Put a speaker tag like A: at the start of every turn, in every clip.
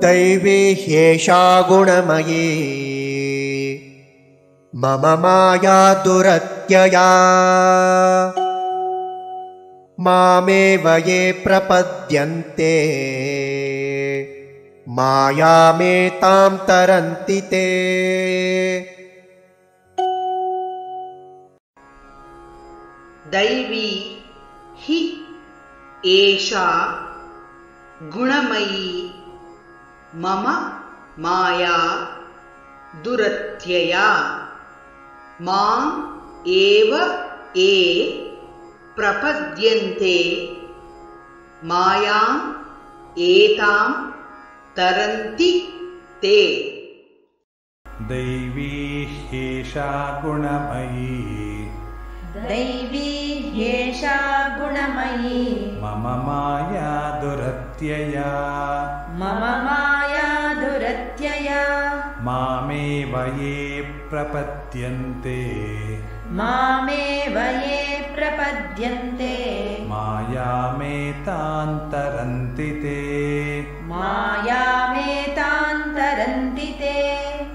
A: दैवी ह्येषा गुणमयी मम माया दुरत्यया मामेव ये प्रपद्यन्ते मायामेतां तरन्ति ते।
B: दैवी हि एषा गुणमयी मम माया दुरत्यया माम् एव ये प्रपद्यन्ते मायाम् एतां तरन्ति ते।
C: दैवी ह्येषा गुणमयी
D: दैवी ह्येषा गुणमयी
C: मम माया दुरत्यया
D: मम माया दुरत्यया
C: मामेव ये प्रपद्यन्ते
D: मामेव ये प्रपद्यन्ते
C: मायामेतां तरन्ति ते
D: मायामेतां तरन्ति ते।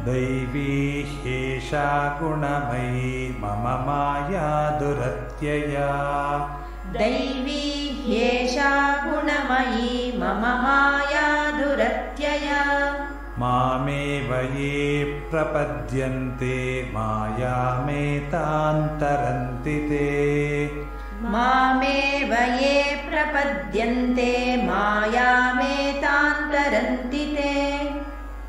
C: दैवी ह्येषा गुणमयी मम माया दुरत्यया
D: दैवी ह्येषा गुणमयी मम माया दुरत्यया
C: मामेव ये प्रपद्यन्ते मायामेतां तरन्ति ते
D: मामेव ये प्रपद्यन्ते मायामेतां तरन्ति ते।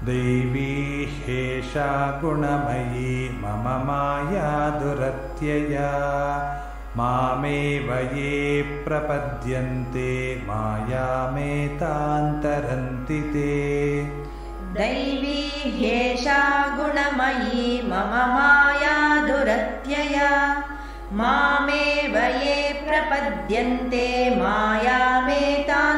C: दैवी ह्येषा गुणमयी मम माया दुरत्यया मामेव ये प्रपद्यन्ते मायामेतां तरन्ति ते।
D: दैवी ह्येषा गुणमयी मम माया दुरत्यया मामेव ये प्रपद्यन्ते मायामेतां